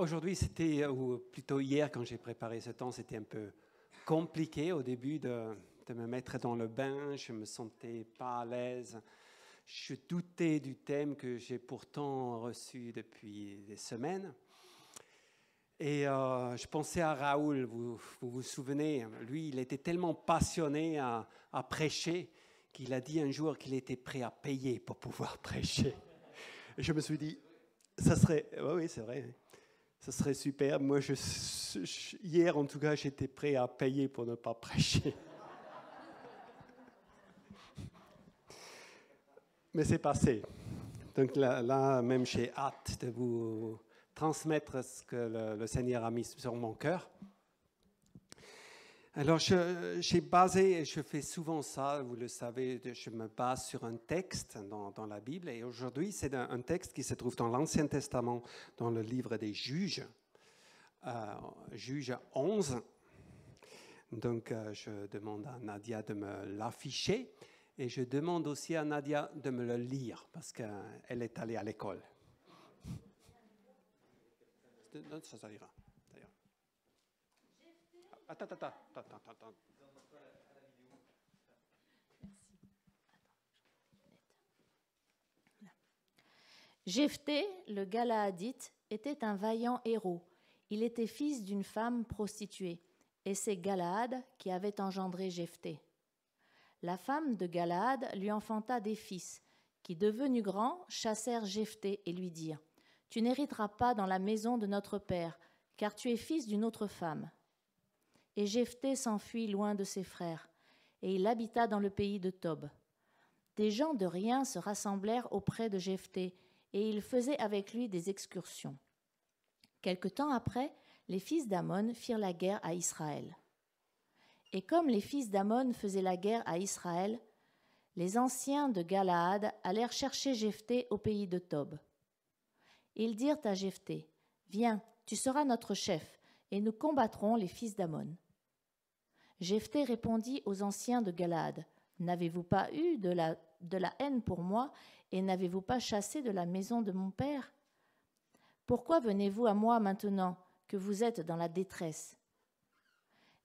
aujourd'hui, ou plutôt hier, quand j'ai préparé ce temps, c'était un peu compliqué au début de me mettre dans le bain. Je ne me sentais pas à l'aise. Je doutais du thème que j'ai pourtant reçu depuis des semaines. Et je pensais à Raoul, vous souvenez, lui, il était tellement passionné à prêcher qu'il a dit un jour qu'il était prêt à payer pour pouvoir prêcher. Et je me suis dit, ça serait, oui, c'est vrai, ça serait super. Moi, hier, en tout cas, j'étais prêt à payer pour ne pas prêcher. Mais c'est passé. Donc là, même j'ai hâte de vous transmettre ce que le Seigneur a mis sur mon cœur. Alors, j'ai basé, et je fais souvent ça, vous le savez, je me base sur un texte dans la Bible. Et aujourd'hui, c'est un texte qui se trouve dans l'Ancien Testament, dans le livre des Juges, Juges 11. Donc, je demande à Nadia de me l'afficher. Et je demande aussi à Nadia de me le lire, parce qu'elle est allée à l'école. Ça ira. Attends. Jephthé, le Galaadite, était un vaillant héros. Il était fils d'une femme prostituée, et c'est Galaad qui avait engendré Jephthé. La femme de Galaad lui enfanta des fils, qui, devenus grands, chassèrent Jephthé et lui dirent « Tu n'hériteras pas dans la maison de notre père, car tu es fils d'une autre femme. » Et Jephthé s'enfuit loin de ses frères, et il habita dans le pays de Tob. Des gens de rien se rassemblèrent auprès de Jephthé, et ils faisaient avec lui des excursions. Quelque temps après, les fils d'Ammon firent la guerre à Israël. Et comme les fils d'Ammon faisaient la guerre à Israël, les anciens de Galaad allèrent chercher Jephthé au pays de Tob. Ils dirent à Jephthé, « Viens, tu seras notre chef, et nous combattrons les fils d'Ammon. » Jephthé répondit aux anciens de Galaad, « N'avez-vous pas eu de la haine pour moi, et n'avez-vous pas chassé de la maison de mon père? Pourquoi venez-vous à moi maintenant que vous êtes dans la détresse ?»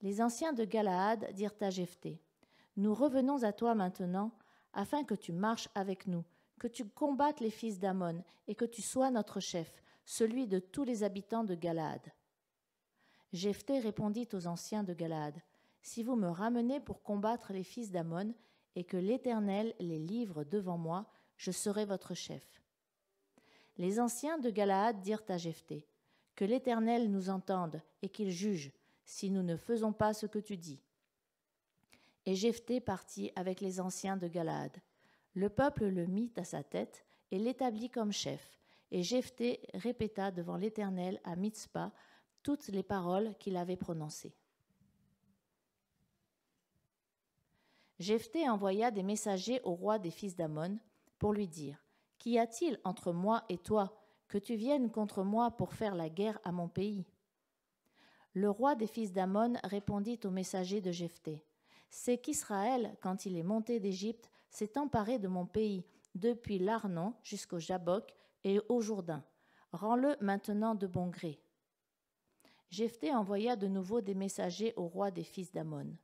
Les anciens de Galaad dirent à Jephthé, « Nous revenons à toi maintenant, afin que tu marches avec nous, que tu combattes les fils d'Ammon, et que tu sois notre chef, celui de tous les habitants de Galaad. » Jephthé répondit aux anciens de Galaad, « Si vous me ramenez pour combattre les fils d'Ammon, et que l'Éternel les livre devant moi, je serai votre chef. » Les anciens de Galaad dirent à Jephthé, « Que l'Éternel nous entende, et qu'il juge, si nous ne faisons pas ce que tu dis. » Et Jephthé partit avec les anciens de Galaad. Le peuple le mit à sa tête et l'établit comme chef. Et Jephthé répéta devant l'Éternel à Mitzpa toutes les paroles qu'il avait prononcées. Jephthé envoya des messagers au roi des fils d'Ammon pour lui dire, « Qu'y a-t-il entre moi et toi, que tu viennes contre moi pour faire la guerre à mon pays ?» Le roi des fils d'Ammon répondit aux messagers de Jephthé, « C'est qu'Israël, quand il est monté d'Égypte, s'est emparé de mon pays, depuis l'Arnon jusqu'au Jabbok et au Jourdain. Rends-le maintenant de bon gré. » Jephthé envoya de nouveau des messagers au roi des fils d'Ammon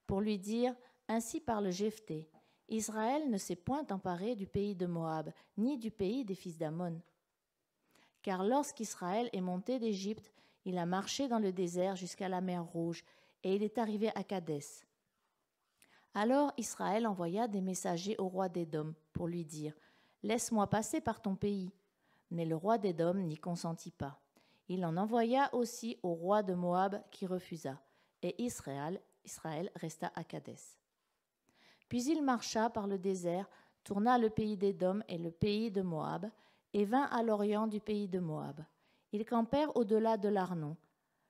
pour lui dire, « Ainsi parle Jephthé, Israël ne s'est point emparé du pays de Moab, ni du pays des fils d'Ammon. Car lorsqu'Israël est monté d'Égypte, il a marché dans le désert jusqu'à la mer Rouge, et il est arrivé à Kadès. Alors Israël envoya des messagers au roi d'Édom pour lui dire, « Laisse-moi passer par ton pays. » Mais le roi d'Édom n'y consentit pas. Il en envoya aussi au roi de Moab qui refusa, et Israël resta à Kadès. Puis il marcha par le désert, tourna le pays d'Édom et le pays de Moab, et vint à l'orient du pays de Moab. Ils campèrent au-delà de l'Arnon,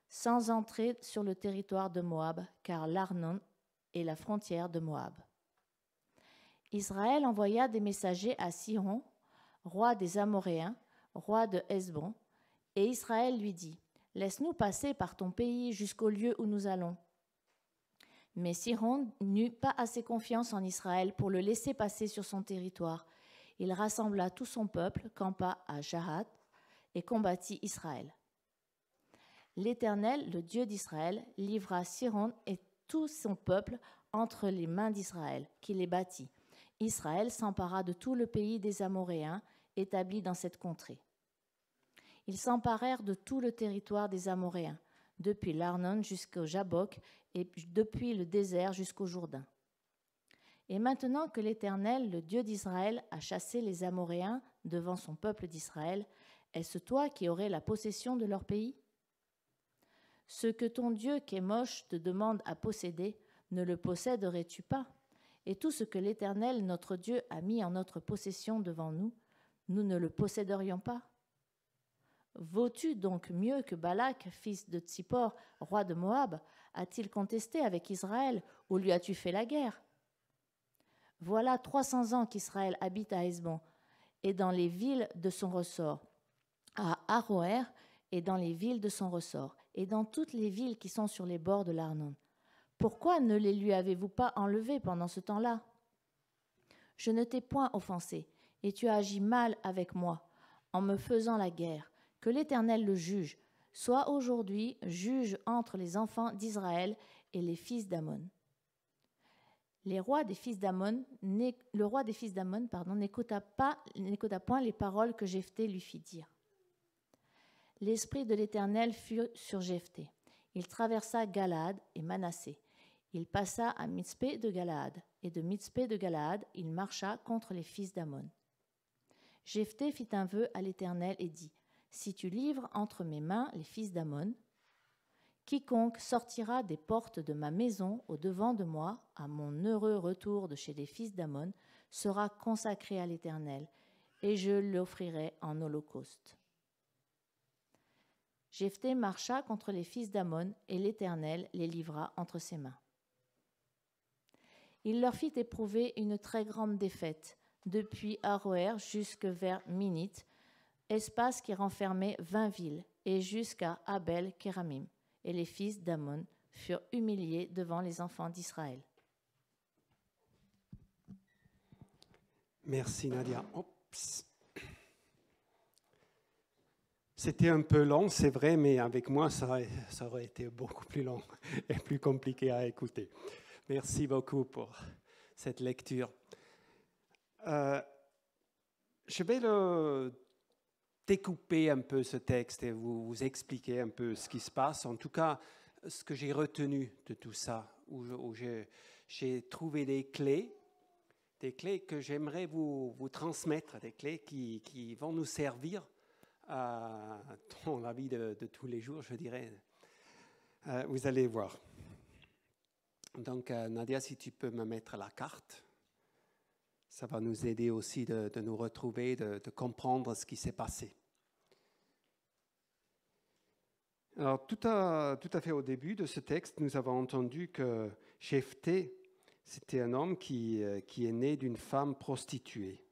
sans entrer sur le territoire de Moab, car l'Arnon est la frontière de Moab. Israël envoya des messagers à Sihon, roi des Amoréens, roi de Hesbon, et Israël lui dit, « Laisse-nous passer par ton pays jusqu'au lieu où nous allons. » Mais Sihon n'eut pas assez confiance en Israël pour le laisser passer sur son territoire. Il rassembla tout son peuple, campa à Jahath et combattit Israël. L'Éternel, le Dieu d'Israël, livra Sihon et tout son peuple entre les mains d'Israël, qui les battit. Israël s'empara de tout le pays des Amoréens établis dans cette contrée. Ils s'emparèrent de tout le territoire des Amoréens, depuis l'Arnon jusqu'au Jabbok et depuis le désert jusqu'au Jourdain. Et maintenant que l'Éternel, le Dieu d'Israël, a chassé les Amoréens devant son peuple d'Israël, est-ce toi qui aurais la possession de leur pays? Ce que ton Dieu Kémosh te demande à posséder, ne le posséderais-tu pas? Et tout ce que l'Éternel, notre Dieu, a mis en notre possession devant nous, nous ne le posséderions pas? Vaux-tu donc mieux que Balak, fils de Tsippor, roi de Moab? A-t-il contesté avec Israël, ou lui as-tu fait la guerre? Voilà 300 ans qu'Israël habite à Hesbon, et dans les villes de son ressort, à Aroër, et dans les villes de son ressort, et dans toutes les villes qui sont sur les bords de l'Arnon. Pourquoi ne les lui avez-vous pas enlevés pendant ce temps-là? Je ne t'ai point offensé, et tu as agi mal avec moi, en me faisant la guerre. Que l'Éternel le juge, soit aujourd'hui juge entre les enfants d'Israël et les fils d'Ammon. Le roi des fils d'Ammon n'écouta point les paroles que Jephthé lui fit dire. L'esprit de l'Éternel fut sur Jephthé. Il traversa Galaad et Manassé. Il passa à Mitzpé de Galaad, et de Mitzpé de Galaad, il marcha contre les fils d'Ammon. Jephthé fit un vœu à l'Éternel et dit: Si tu livres entre mes mains les fils d'Ammon, quiconque sortira des portes de ma maison au-devant de moi, à mon heureux retour de chez les fils d'Ammon, sera consacré à l'Éternel, et je l'offrirai en holocauste. Jephthé marcha contre les fils d'Ammon, et l'Éternel les livra entre ses mains. Il leur fit éprouver une très grande défaite, depuis Aroër jusque vers Minite, espace qui renfermait 20 villes, et jusqu'à Abel-Kéramim. Et les fils d'Ammon furent humiliés devant les enfants d'Israël. Merci Nadia. Oups. C'était un peu long, c'est vrai, mais avec moi, ça aurait été beaucoup plus long et plus compliqué à écouter. Merci beaucoup pour cette lecture. Je vais découper un peu ce texte et vous expliquer un peu ce qui se passe. En tout cas, ce que j'ai retenu de tout ça, où j'ai trouvé des clés que j'aimerais vous transmettre, des clés qui vont nous servir dans la vie de tous les jours, je dirais. Vous allez voir. Donc, Nadia, si tu peux me mettre la carte, ça va nous aider aussi de nous retrouver, de comprendre ce qui s'est passé. Alors, tout à fait au début de ce texte, nous avons entendu que Jephthé, c'était un homme qui est né d'une femme prostituée.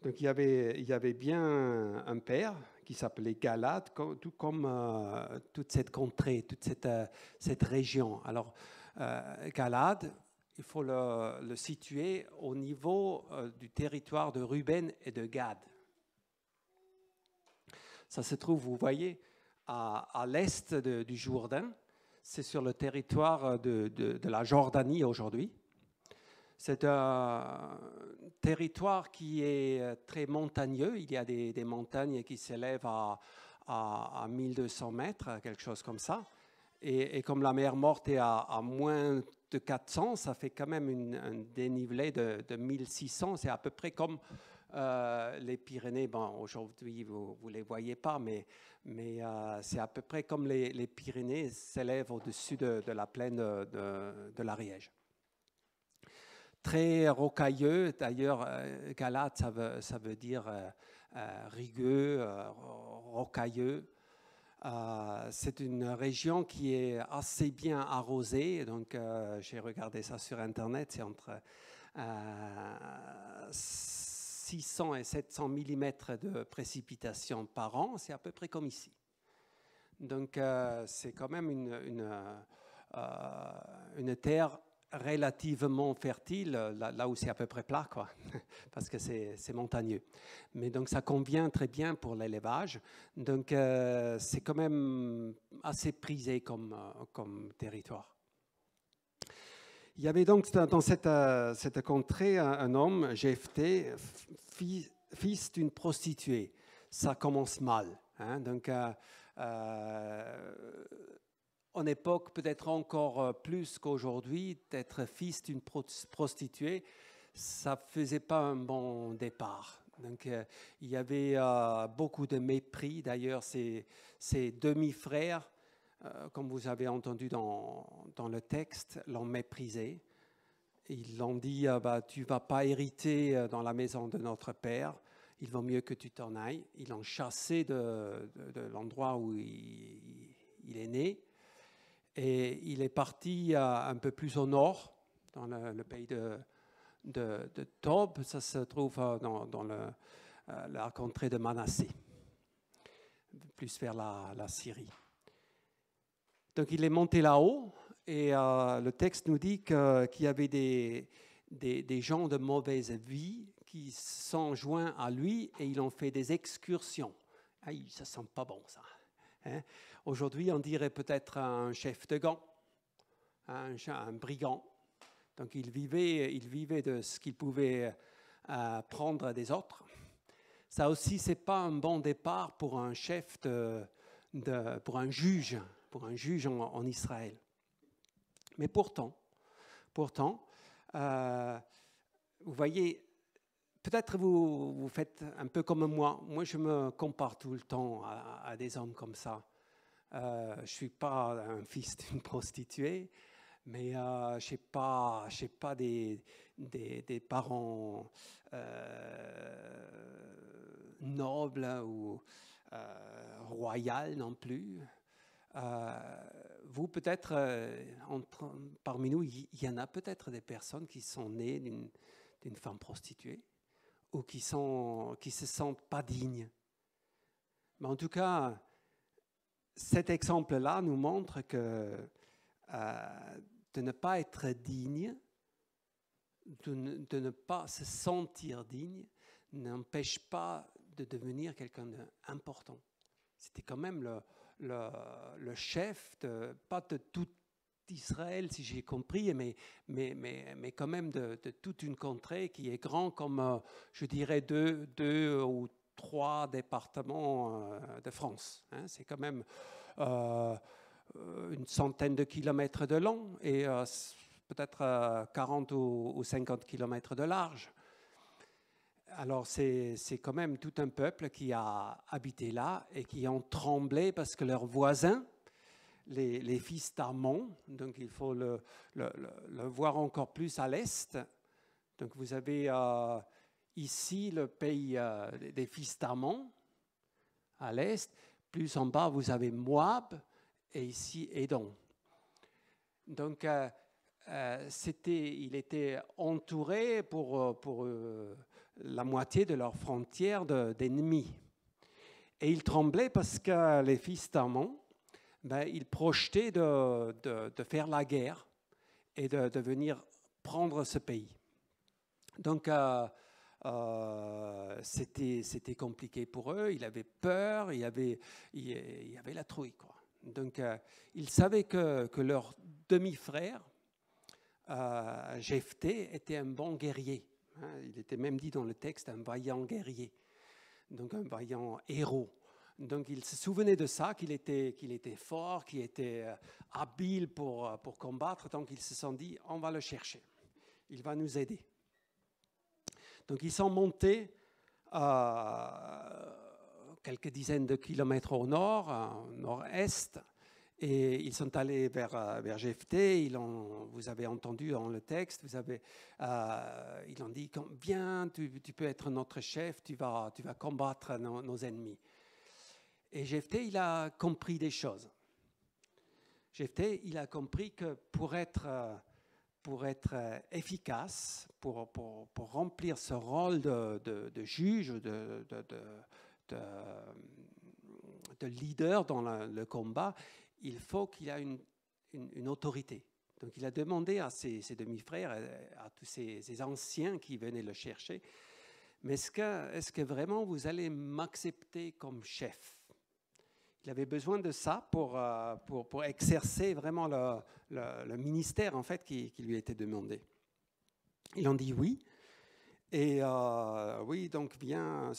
Donc, il y avait bien un père qui s'appelait Galaad, tout comme toute cette contrée, toute cette région. Alors, Galaad, il faut le situer au niveau du territoire de Ruben et de Gad. Ça se trouve, vous voyez, à l'est du Jourdain. C'est sur le territoire de la Jordanie aujourd'hui. C'est un territoire qui est très montagneux. Il y a des montagnes qui s'élèvent à 1200 mètres, quelque chose comme ça. Et comme la mer Morte est à moins de 400, ça fait quand même un dénivelé de 1600. C'est à peu près comme les Pyrénées. Bon, aujourd'hui, vous ne les voyez pas, mais c'est à peu près comme les Pyrénées s'élèvent au-dessus de la plaine de l'Ariège. Très rocailleux, d'ailleurs, Galaad, ça veut dire rugueux, rocailleux. C'est une région qui est assez bien arrosée, donc j'ai regardé ça sur Internet, c'est entre 600 et 700 mm de précipitations par an, c'est à peu près comme ici. Donc c'est quand même une terre relativement fertile, là où c'est à peu près plat, quoi, parce que c'est montagneux. Mais donc ça convient très bien pour l'élevage. Donc c'est quand même assez prisé comme territoire. Il y avait donc dans cette contrée un homme, Jephthé, fils d'une prostituée. Ça commence mal. Hein, donc en époque, peut-être encore plus qu'aujourd'hui, d'être fils d'une prostituée, ça ne faisait pas un bon départ. Donc, il y avait beaucoup de mépris. D'ailleurs, ses demi-frères, comme vous avez entendu dans le texte, l'ont méprisé. Ils l'ont dit, tu ne vas pas hériter dans la maison de notre père, il vaut mieux que tu t'en ailles. Ils l'ont chassé de l'endroit où il est né. Et il est parti un peu plus au nord, dans le pays de Tob. Ça se trouve dans la contrée de Manassé, plus vers la Syrie. Donc il est monté là-haut, et le texte nous dit qu'il y avait des gens de mauvaise vie qui se sont joints à lui, et ils ont fait des excursions. Aïe, ça sent pas bon, ça. Hein? Aujourd'hui, on dirait peut-être un chef de gang, un brigand. Donc, il vivait de ce qu'il pouvait prendre des autres. Ça aussi, ce n'est pas un bon départ pour un chef, pour un juge en Israël. Mais pourtant, vous voyez, peut-être vous faites un peu comme moi. Moi, je me compare tout le temps à des hommes comme ça. Je ne suis pas un fils d'une prostituée, mais je n'ai pas des parents nobles ou royaux non plus. Vous, peut-être, parmi nous, il y en a peut-être des personnes qui sont nées d'une femme prostituée ou qui se sentent pas dignes. Mais en tout cas, cet exemple-là nous montre que de ne pas être digne, de ne pas se sentir digne, n'empêche pas de devenir quelqu'un d'important. C'était quand même le chef, pas de tout Israël, si j'ai compris, mais quand même de toute une contrée qui est grand comme, je dirais, deux ou 3 départements de France. Hein. C'est quand même une centaine de kilomètres de long et peut-être 40 ou 50 kilomètres de large. Alors c'est quand même tout un peuple qui a habité là et qui ont tremblé parce que leurs voisins, les fils d'Ammon, donc il faut le voir encore plus à l'est. Donc vous avez ici le pays des fils d'Ammon à l'est, plus en bas vous avez Moab et ici Édom. Donc il était entouré pour la moitié de leur frontière d'ennemis. Et il tremblait parce que les fils d'Ammon, ils projetaient de faire la guerre et de venir prendre ce pays. Donc, c'était compliqué pour eux. Ils avaient peur, il y avait la trouille, quoi. Donc, ils savaient que leur demi-frère, Jephthé, était un bon guerrier. Il était même dit dans le texte un vaillant guerrier, donc un vaillant héros. Donc, il se souvenait de ça, qu'il était fort, qu'il était habile pour combattre. Donc, ils se sont dit, on va le chercher. Il va nous aider. Donc, ils sont montés quelques dizaines de kilomètres au nord, au nord-est, et ils sont allés vers Jephthé. Vous avez entendu dans le texte, ils ont dit, viens, tu peux être notre chef, tu vas combattre nos ennemis. Et Jephthé, il a compris des choses. Jephthé, il a compris que pour être efficace, pour remplir ce rôle de juge, de leader dans le combat, il faut qu'il ait une autorité. Donc il a demandé à ses demi-frères, à tous ces anciens qui venaient le chercher, mais est-ce que vraiment vous allez m'accepter comme chef? Il avait besoin de ça pour exercer vraiment le ministère en fait, qui lui était demandé. Ils ont dit oui, et oui, donc viens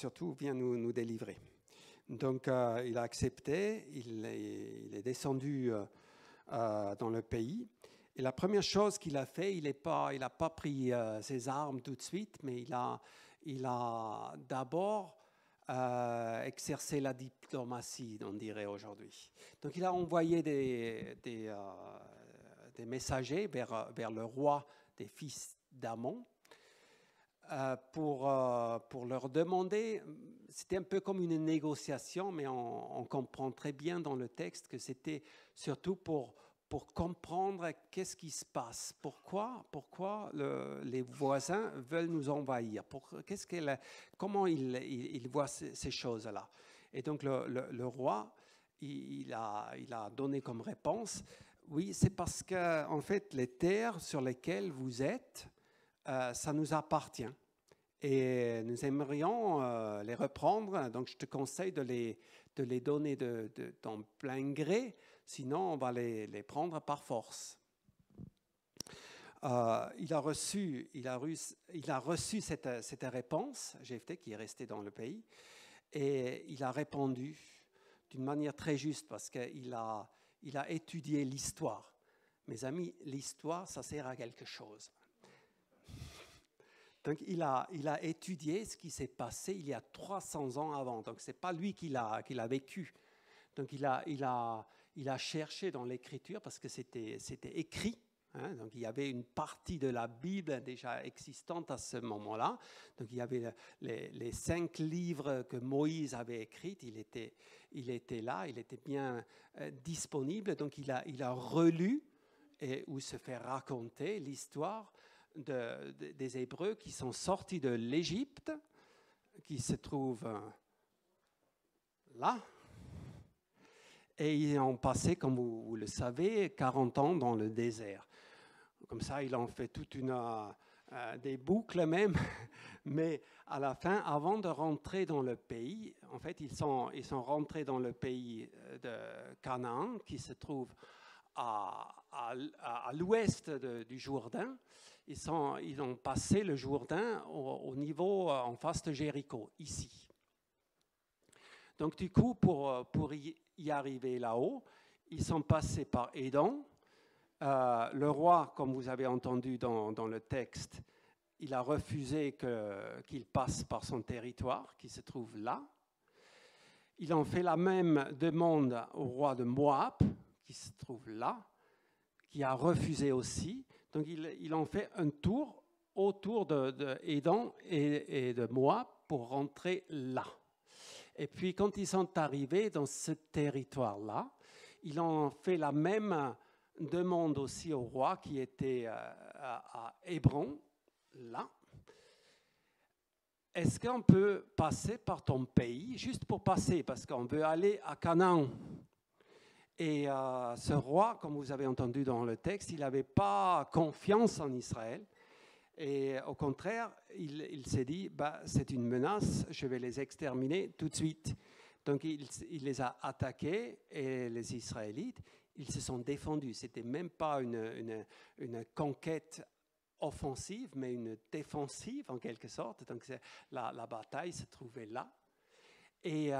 nous délivrer. Donc il a accepté, il est descendu dans le pays. Et la première chose qu'il a fait, il n'a pas pris ses armes tout de suite, mais il a d'abord exercé la diplomatie, on dirait aujourd'hui. Donc il a envoyé des messagers vers le roi des fils d'Amon pour leur demander, c'était un peu comme une négociation, mais on comprend très bien dans le texte que c'était surtout pour comprendre qu'est-ce qui se passe, pourquoi les voisins veulent nous envahir, comment ils voient ces choses-là. Et donc le roi, il a donné comme réponse, oui, c'est parce que en fait les terres sur lesquelles vous êtes, ça nous appartient. Et nous aimerions les reprendre, donc je te conseille de les donner ton plein gré, sinon on va les prendre par force. Il a reçu cette réponse, Jephthé, qui est resté dans le pays, et il a répondu d'une manière très juste parce qu'il a étudié l'histoire. Mes amis, l'histoire, ça sert à quelque chose. Donc, il a étudié ce qui s'est passé il y a 300 ans avant. Donc, ce n'est pas lui qui l'a vécu. Donc, il a cherché dans l'Écriture parce que c'était écrit. Hein, donc, il y avait une partie de la Bible déjà existante à ce moment-là. Donc, il y avait les 5 livres que Moïse avait écrits. Il était là, il était bien disponible. Donc, il a relu où se fait raconter l'histoire des Hébreux qui sont sortis de l'Égypte, qui se trouvent là. Et ils ont passé, comme vous le savez, 40 ans dans le désert. Comme ça, ils ont fait toute des boucles même. Mais à la fin, avant de rentrer dans le pays, en fait, ils sont rentrés dans le pays de Canaan, qui se trouve à l'ouest du Jourdain. Ils ont passé le Jourdain au niveau en face de Jéricho, ici. Donc du coup, pour y arriver là-haut, ils sont passés par Édom. Le roi, comme vous avez entendu dans le texte, il a refusé qu'il passe par son territoire, qui se trouve là. Ils ont fait la même demande au roi de Moab, qui se trouve là, qui a refusé aussi. Donc, ils ont fait un tour autour d'Édom et de Moab pour rentrer là. Et puis, quand ils sont arrivés dans ce territoire-là, ils ont fait la même demande aussi au roi qui était à Hébron, là. Est-ce qu'on peut passer par ton pays, juste pour passer, parce qu'on veut aller à Canaan? Et ce roi, comme vous avez entendu dans le texte, il n'avait pas confiance en Israël. Et au contraire, il s'est dit, c'est une menace, je vais les exterminer tout de suite. Donc il les a attaqués et les Israélites, ils se sont défendus. Ce n'était même pas une conquête offensive, mais une défensive en quelque sorte. Donc la bataille se trouvait là. Et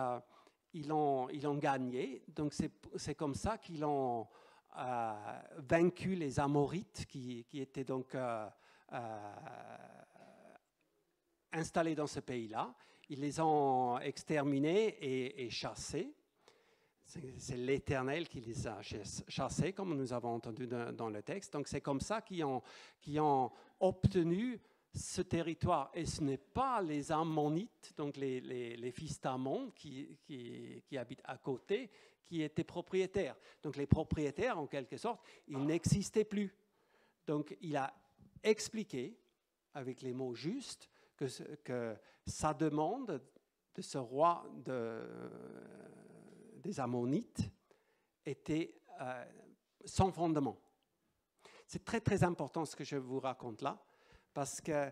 ils ont gagné. Donc c'est comme ça qu'ils ont vaincu les Amorites qui étaient donc installés dans ce pays-là. Ils les ont exterminés et chassés. C'est l'Éternel qui les a chassés, comme nous avons entendu dans le texte. Donc c'est comme ça qu'ils ont obtenu ce territoire. Et ce n'est pas les Ammonites, donc les fils d'Ammon qui habitent à côté, qui étaient propriétaires. Donc les propriétaires, en quelque sorte, ils n'existaient plus. Donc il a expliqué, avec les mots justes, que sa demande de ce roi des Ammonites était sans fondement. C'est très, très important ce que je vous raconte là, parce que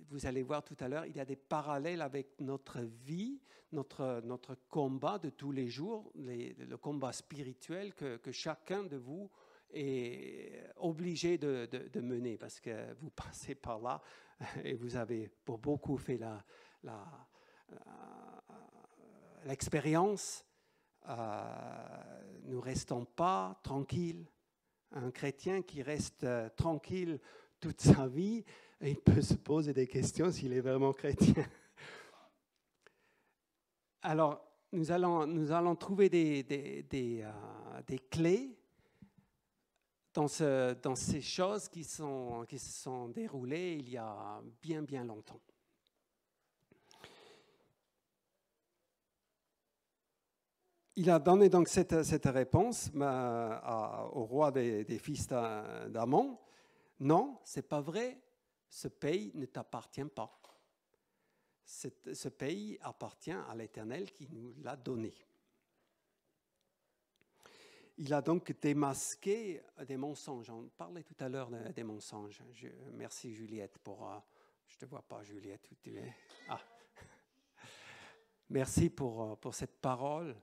vous allez voir tout à l'heure, il y a des parallèles avec notre vie, notre combat de tous les jours, le combat spirituel que chacun de vous est obligé de mener, parce que vous passez par là et vous avez pour beaucoup fait l'expérience. Nous ne restons pas tranquilles. Un chrétien qui reste tranquille toute sa vie, il peut se poser des questions s'il est vraiment chrétien. Alors, nous allons trouver des clés dans ces choses qui se sont déroulées il y a bien, bien longtemps. Il a donné donc cette réponse au roi des fils d'Amon. Non, ce n'est pas vrai, ce pays ne t'appartient pas. Ce pays appartient à l'Éternel qui nous l'a donné. Il a donc démasqué des mensonges. On parlait tout à l'heure des mensonges. Merci Juliette pour... je ne te vois pas Juliette, où tu es. Ah. Merci pour cette parole.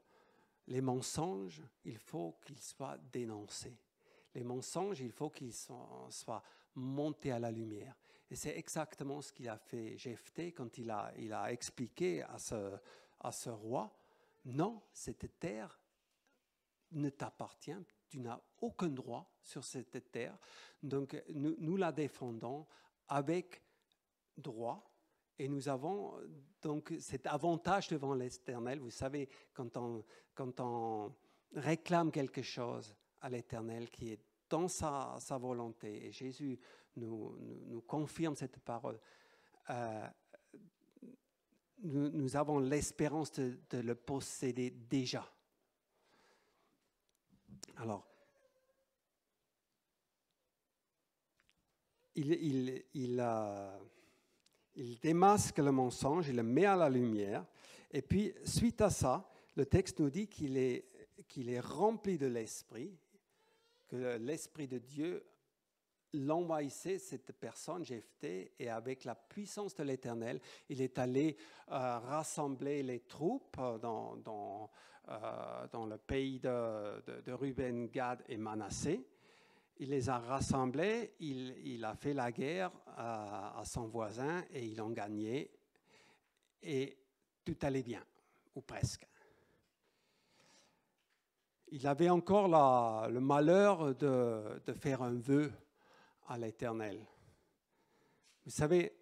Les mensonges, il faut qu'ils soient dénoncés. Les mensonges, il faut qu'ils soient montés à la lumière. Et c'est exactement ce qu'il a fait Jephthé quand il a expliqué à ce roi, non, cette terre ne t'appartient, tu n'as aucun droit sur cette terre. Donc nous la défendons avec droit. Et nous avons donc cet avantage devant l'Éternel. Vous savez, quand on réclame quelque chose à l'Éternel qui est dans sa volonté, et Jésus nous confirme cette parole, nous avons l'espérance de le posséder déjà. Alors, il démasque le mensonge, il le met à la lumière. Et puis, suite à ça, le texte nous dit qu'il est rempli de l'Esprit, que l'Esprit de Dieu l'envahissait, cette personne, Jephthé, et avec la puissance de l'Éternel, il est allé rassembler les troupes dans le pays de Ruben, Gad et Manassé. Il les a rassemblés, il a fait la guerre à son voisin et ils l'ont gagné. Et tout allait bien, ou presque. Il avait encore le malheur de faire un vœu à l'Éternel. Vous savez,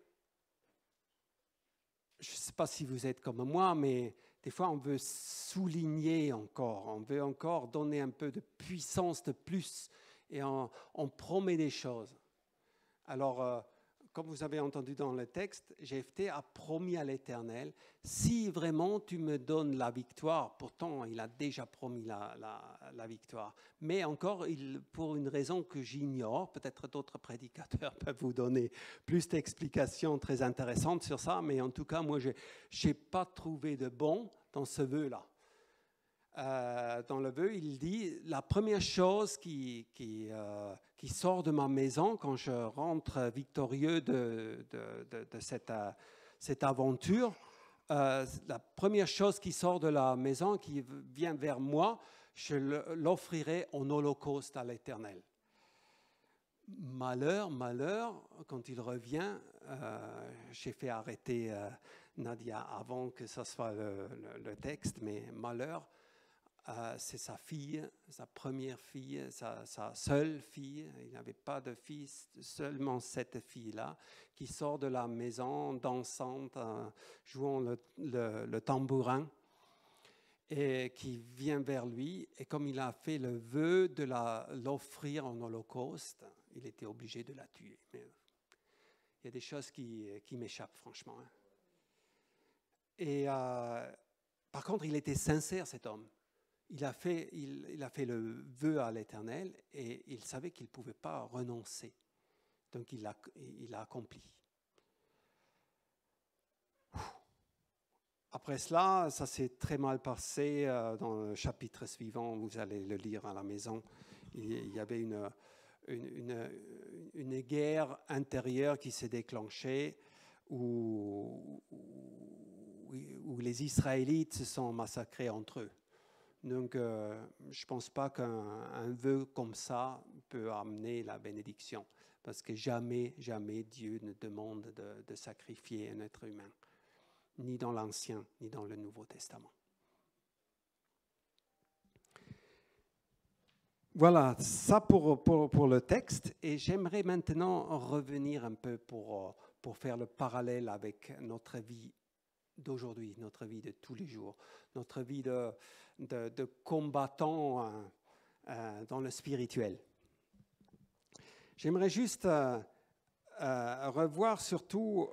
je ne sais pas si vous êtes comme moi, mais des fois on veut souligner encore, on veut encore donner un peu de puissance de plus. Et on promet des choses. Alors, comme vous avez entendu dans le texte, Jephthé a promis à l'Éternel, si vraiment tu me donnes la victoire, pourtant il a déjà promis la victoire, mais encore pour une raison que j'ignore, peut-être d'autres prédicateurs peuvent vous donner plus d'explications très intéressantes sur ça, mais en tout cas, moi, je n'ai pas trouvé de bon dans ce vœu-là. Dans le vœu, il dit, la première chose qui sort de ma maison quand je rentre victorieux de cette aventure, la première chose qui sort de la maison, qui vient vers moi, je l'offrirai en holocauste à l'Éternel. Malheur, quand il revient, j'ai fait arrêter Nadia avant que ce soit le texte, mais malheur, c'est sa fille, sa première fille, sa seule fille. Il n'avait pas de fils, seulement cette fille-là, qui sort de la maison dansante, jouant le tambourin, et qui vient vers lui. Et comme il a fait le vœu de l'offrir en holocauste, il était obligé de la tuer. Mais il y a des choses qui m'échappent, franchement. Et par contre, il était sincère, cet homme. Il a fait le vœu à l'Éternel et il savait qu'il ne pouvait pas renoncer. Donc il l'a accompli. Après cela, ça s'est très mal passé dans le chapitre suivant. Vous allez le lire à la maison. Il y avait une guerre intérieure qui s'est déclenchée où les Israélites se sont massacrés entre eux. Donc, je ne pense pas qu'un vœu comme ça peut amener la bénédiction, parce que jamais Dieu ne demande de sacrifier un être humain, ni dans l'Ancien, ni dans le Nouveau Testament. Voilà, ça pour le texte. Et j'aimerais maintenant revenir un peu pour faire le parallèle avec notre vie d'aujourd'hui, notre vie de tous les jours, notre vie de combattant dans le spirituel. J'aimerais juste revoir surtout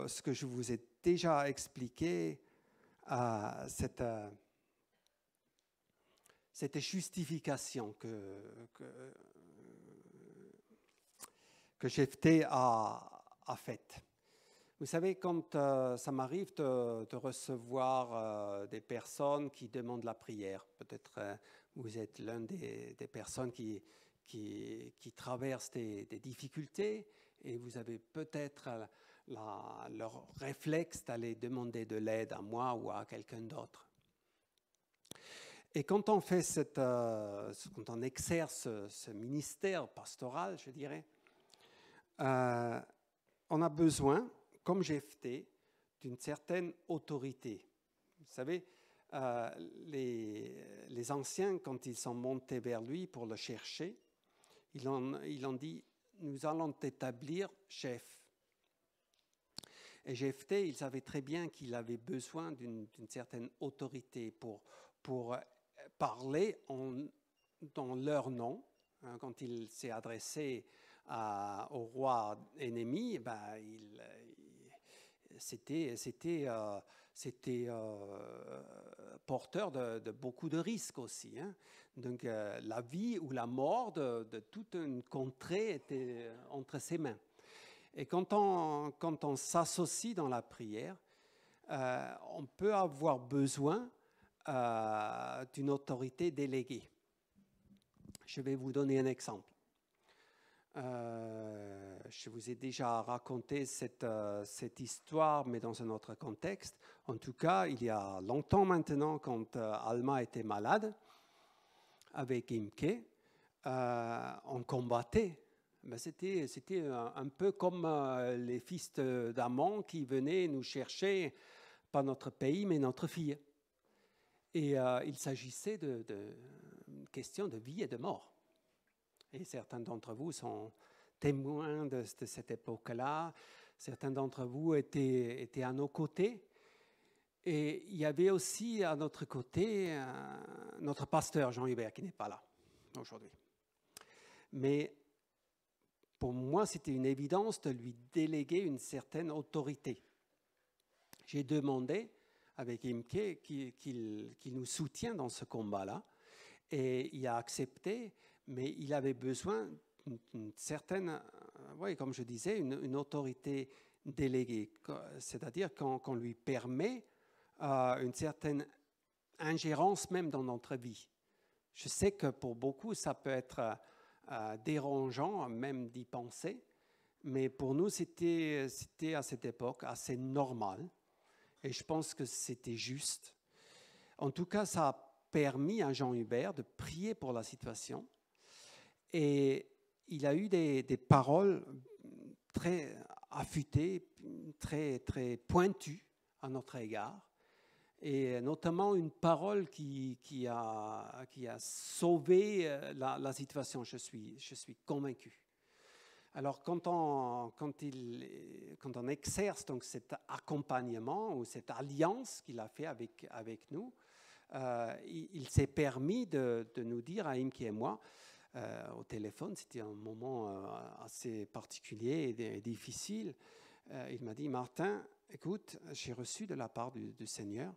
ce que je vous ai déjà expliqué, cette justification que Jephthé a faite. Vous savez, quand ça m'arrive de recevoir des personnes qui demandent la prière, peut-être vous êtes l'une des personnes qui traversent des difficultés et vous avez peut-être leur réflexe d'aller demander de l'aide à moi ou à quelqu'un d'autre. Et quand on fait quand on exerce ce ministère pastoral, je dirais, on a besoin, comme Jephthé, d'une certaine autorité. Vous savez, les anciens, quand ils sont montés vers lui pour le chercher, ils ont dit, nous allons t'établir chef. Et Jephthé, il savait très bien qu'il avait besoin d'une certaine autorité pour parler dans leur nom. Quand il s'est adressé au roi ennemi, c'était porteur de beaucoup de risques aussi. Donc la vie ou la mort de toute une contrée était entre ses mains. Et quand on s'associe dans la prière, on peut avoir besoin d'une autorité déléguée. Je vais vous donner un exemple. Je vous ai déjà raconté cette histoire, mais dans un autre contexte. En tout cas, il y a longtemps maintenant, quand Alma était malade, avec Imke, on combattait. Ben c'était un peu comme les fils d'Amon qui venaient nous chercher, pas notre pays, mais notre fille. Et il s'agissait d'une question de vie et de mort. Et certains d'entre vous sont témoins de cette époque-là. Certains d'entre vous étaient à nos côtés. Et il y avait aussi à notre côté notre pasteur Jean-Hubert qui n'est pas là aujourd'hui. Mais pour moi, c'était une évidence de lui déléguer une certaine autorité. J'ai demandé avec Imke qu'il nous soutient dans ce combat-là. Et il a accepté, mais il avait besoin d'une certaine, comme je disais, une autorité déléguée. C'est-à-dire qu'on lui permet une certaine ingérence même dans notre vie. Je sais que pour beaucoup, ça peut être dérangeant même d'y penser, mais pour nous, c'était à cette époque assez normal. Et je pense que c'était juste. En tout cas, ça a permis à Jean-Hubert de prier pour la situation. Et il a eu des paroles très affûtées, très, très pointues à notre égard. Et notamment une parole qui a sauvé la situation, je suis convaincu. Alors, quand on exerce donc cet accompagnement ou cette alliance qu'il a fait avec nous, il s'est permis de nous dire à Imke et moi, au téléphone, c'était un moment assez particulier et difficile. Il m'a dit, Martin, écoute, j'ai reçu de la part du Seigneur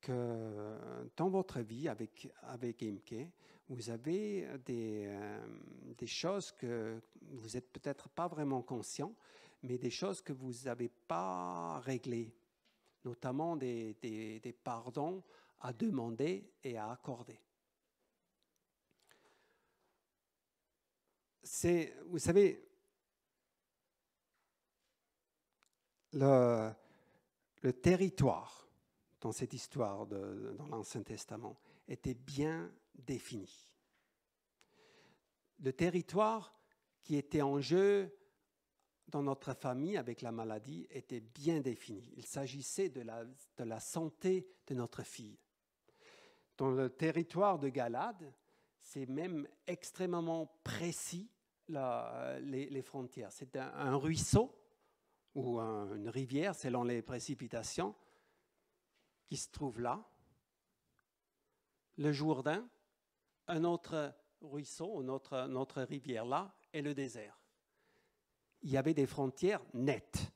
que dans votre vie avec Imke, vous avez des choses que vous n'êtes peut-être pas vraiment conscient, mais des choses que vous n'avez pas réglées, notamment des pardons à demander et à accorder. vous savez, le territoire dans cette histoire dans l'Ancien Testament était bien défini. Le territoire qui était en jeu dans notre famille avec la maladie était bien défini. Il s'agissait de la santé de notre fille. Dans le territoire de Galade, c'est même extrêmement précis les frontières. C'est un ruisseau ou une rivière, selon les précipitations, qui se trouve là. Le Jourdain, un autre ruisseau, notre rivière là, et le désert. Il y avait des frontières nettes.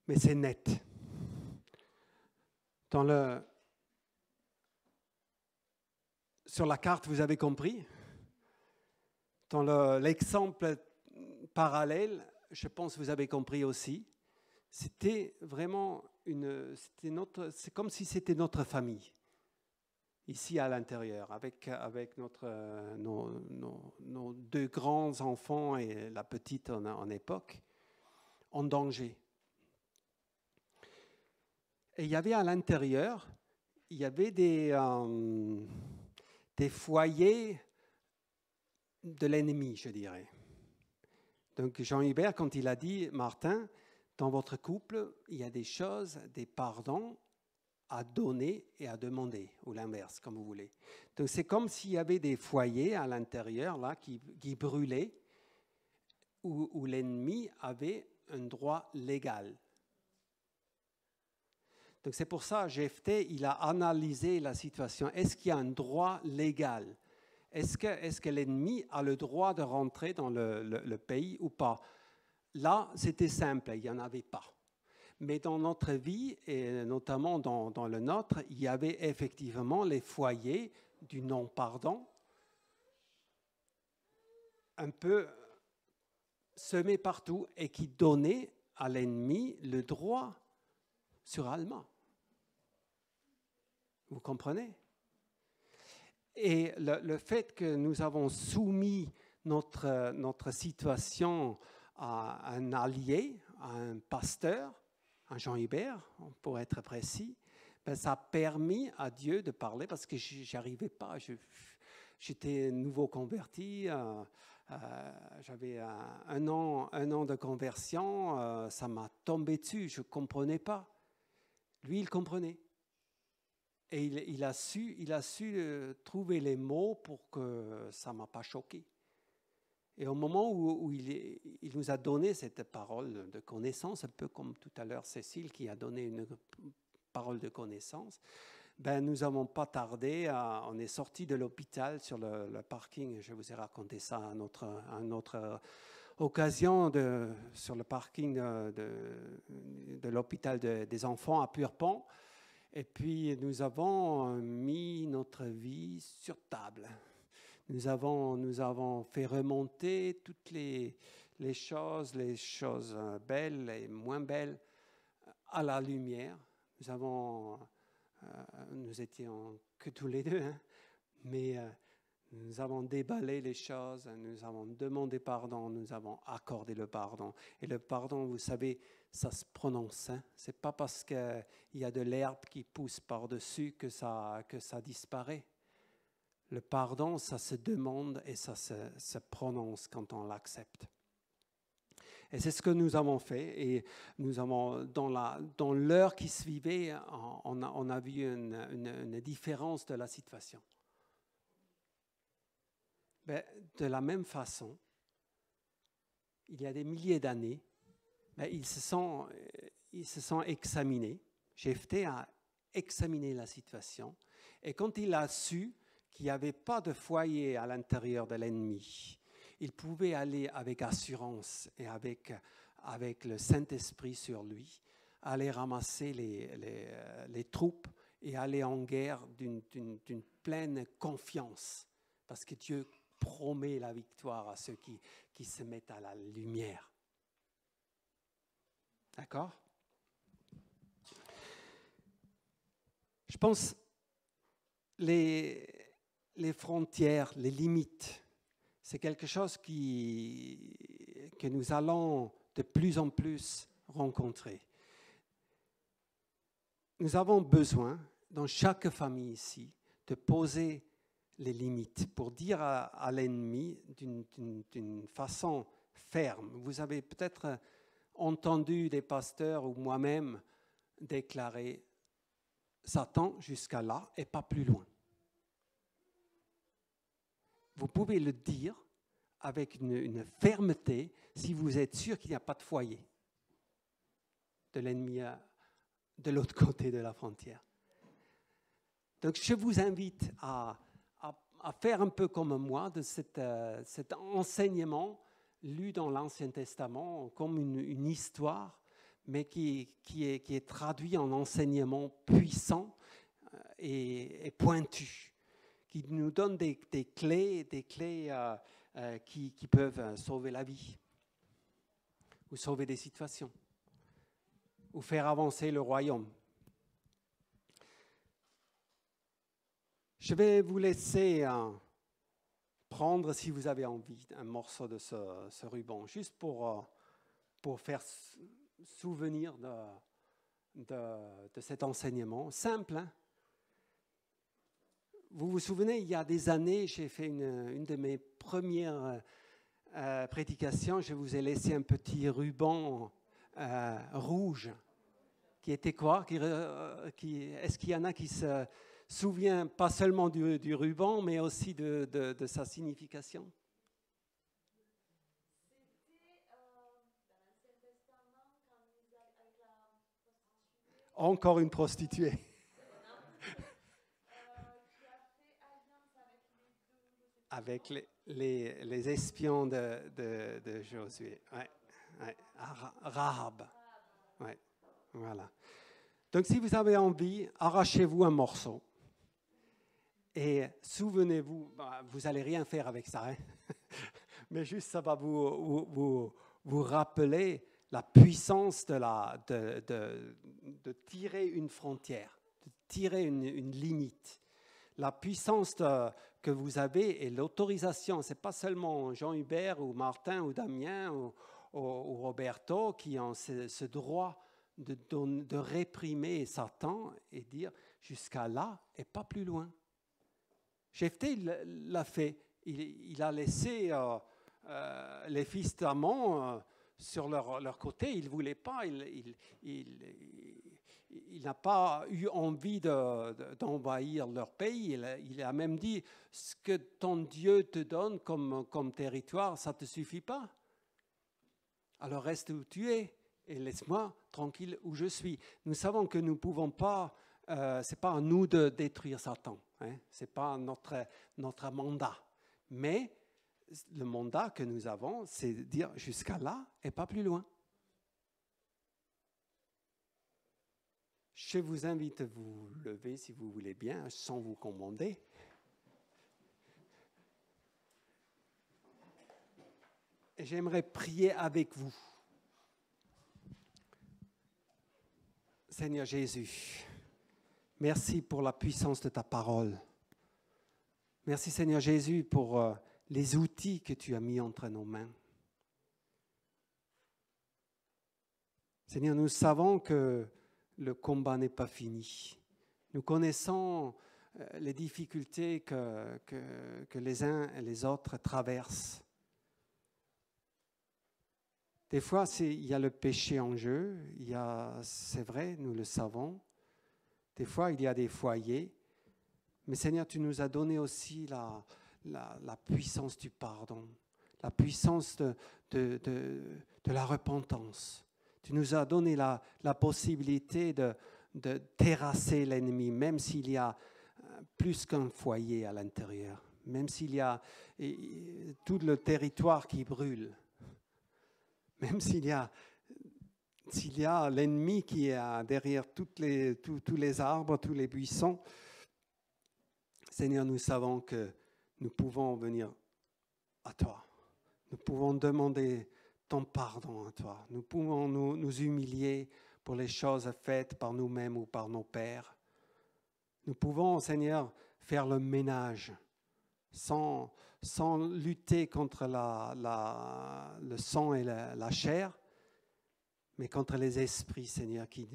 Mais c'est net. Sur la carte, vous avez compris. Dans l'exemple parallèle, je pense que vous avez compris aussi. C'était vraiment c'est comme si c'était notre famille, ici à l'intérieur, avec nos deux grands enfants et la petite en époque, en danger. Et il y avait à l'intérieur, il y avait des foyers de l'ennemi, je dirais. Donc Jean-Hubert, quand il a dit, Martin, dans votre couple, il y a des choses, des pardons à donner et à demander, ou l'inverse, comme vous voulez. Donc c'est comme s'il y avait des foyers à l'intérieur là qui brûlaient, où l'ennemi avait un droit légal. Donc c'est pour ça, Jephthé, il a analysé la situation. Est-ce qu'il y a un droit légal? Est-ce que l'ennemi a le droit de rentrer dans le pays ou pas? Là, c'était simple, il n'y en avait pas. Mais dans notre vie, et notamment dans le nôtre, il y avait effectivement les foyers du non-pardon, un peu semés partout, et qui donnaient à l'ennemi le droit sur Alma. Vous comprenez? Et le fait que nous avons soumis notre situation à un allié, à un pasteur, à Jean Hubert, pour être précis, ben ça a permis à Dieu de parler parce que je n'arrivais pas. J'étais nouveau converti, j'avais un an de conversion, ça m'a tombé dessus, je ne comprenais pas. Lui, il comprenait. Et il a su trouver les mots pour que ça ne m'a pas choqué. Et au moment où il nous a donné cette parole de connaissance, un peu comme tout à l'heure Cécile qui a donné une parole de connaissance, ben nous n'avons pas tardé, on est sorti de l'hôpital sur le parking, je vous ai raconté ça à notre occasion sur le parking de l'hôpital des enfants à Purpan. Et puis, nous avons mis notre vie sur table. Nous avons fait remonter toutes les choses belles et moins belles à la lumière. Nous étions que tous les deux, hein, mais Nous avons déballé les choses, nous avons demandé pardon, nous avons accordé le pardon. Et le pardon, vous savez, ça se prononce. Hein? Ce n'est pas parce qu'il y a de l'herbe qui pousse par-dessus que ça disparaît. Le pardon, ça se demande et ça se prononce quand on l'accepte. Et c'est ce que nous avons fait. Et nous avons, dans l'heure qui suivait, on a vu une différence de la situation. Ben, de la même façon, il y a des milliers d'années, ben, ils se sont examinés. Jephthé a examiné la situation. Et quand il a su qu'il n'y avait pas de foyer à l'intérieur de l'ennemi, il pouvait aller avec assurance et avec le Saint-Esprit sur lui, aller ramasser les troupes et aller en guerre d'une pleine confiance. Parce que Dieu promet la victoire à ceux qui se mettent à la lumière. D'accord? Je pense les frontières, les limites, c'est quelque chose que nous allons de plus en plus rencontrer. Nous avons besoin, dans chaque famille ici, de poser les limites pour dire à l'ennemi d'une façon ferme. Vous avez peut-être entendu des pasteurs ou moi-même déclarer « Satan jusqu'à là et pas plus loin ». Vous pouvez le dire avec une fermeté si vous êtes sûr qu'il n'y a pas de foyer de l'ennemi de l'autre côté de la frontière. Donc je vous invite à faire un peu comme moi de cet enseignement lu dans l'Ancien Testament comme une histoire, mais qui est traduit en enseignement puissant et pointu, qui nous donne des clés qui peuvent sauver la vie, ou sauver des situations, ou faire avancer le royaume. Je vais vous laisser prendre, si vous avez envie, un morceau de ce ruban, juste pour faire souvenir de cet enseignement simple. Hein? Vous vous souvenez, il y a des années, j'ai fait une de mes premières prédications, je vous ai laissé un petit ruban rouge, qui était quoi? Est-ce qu'il y en a qui se souviennent pas seulement du ruban, mais aussi de sa signification? Encore une prostituée. Avec les espions de Josué. Ouais. Rahab. Ouais. Voilà. Donc si vous avez envie, arrachez-vous un morceau. Et souvenez-vous, vous n'allez rien faire avec ça, hein? Mais juste ça va vous rappeler la puissance de tirer une frontière, de tirer une limite. La puissance que vous avez et l'autorisation, ce n'est pas seulement Jean-Hubert ou Martin ou Damien ou Roberto qui ont ce droit de réprimer Satan et dire jusqu'à là et pas plus loin. Jephthé l'a fait. Il a laissé les fils d'Ammon sur leur côté. Il ne voulait pas. Il n'a pas eu envie d'envahir leur pays. Il a même dit, ce que ton Dieu te donne comme territoire, ça ne te suffit pas. Alors reste où tu es et laisse-moi tranquille où je suis. Nous savons que nous ne pouvons pas, ce n'est pas à nous de détruire Satan. Hein, ce n'est pas notre mandat. Mais le mandat que nous avons, c'est de dire jusqu'à là et pas plus loin. Je vous invite à vous lever si vous voulez bien, sans vous commander. Et j'aimerais prier avec vous. Seigneur Jésus, merci pour la puissance de ta parole. Merci Seigneur Jésus pour les outils que tu as mis entre nos mains. Seigneur, nous savons que le combat n'est pas fini. Nous connaissons les difficultés que les uns et les autres traversent. Des fois, il y a le péché en jeu, c'est vrai, nous le savons. Des fois, il y a des foyers. Mais Seigneur, tu nous as donné aussi la puissance du pardon, la puissance de la repentance. Tu nous as donné la possibilité de terrasser l'ennemi, même s'il y a plus qu'un foyer à l'intérieur, même s'il y a tout le territoire qui brûle, même s'il y a l'ennemi qui est derrière tous les arbres, tous les buissons. Seigneur, nous savons que nous pouvons venir à toi. Nous pouvons demander ton pardon à toi. Nous pouvons nous humilier pour les choses faites par nous-mêmes ou par nos pères. Nous pouvons, Seigneur, faire le ménage sans lutter contre le sang et la chair, mais contre les esprits, Seigneur, qui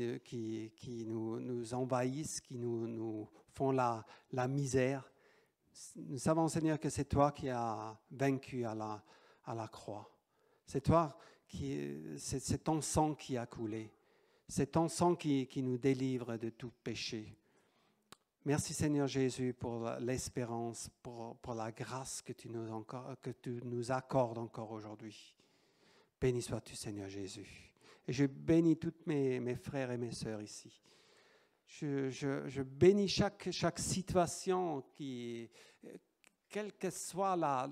nous envahissent, qui nous font la misère. Nous savons, Seigneur, que c'est toi qui as vaincu à la croix. C'est toi c'est ton sang qui a coulé. C'est ton sang qui nous délivre de tout péché. Merci, Seigneur Jésus, pour l'espérance, pour la grâce que tu nous accordes encore aujourd'hui. Béni sois-tu, Seigneur Jésus. Et je bénis tous mes frères et mes sœurs ici. Je bénis chaque situation quelle que soit la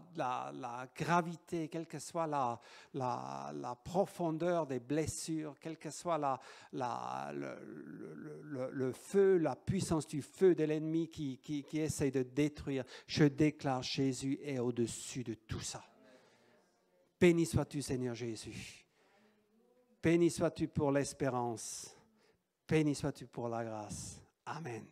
gravité, quelle que soit la profondeur des blessures, quel que soit le feu, la puissance du feu de l'ennemi qui essaie de détruire, je déclare Jésus est au-dessus de tout ça. Béni sois-tu, Seigneur Jésus. Béni sois-tu pour l'espérance. Béni sois-tu pour la grâce. Amen.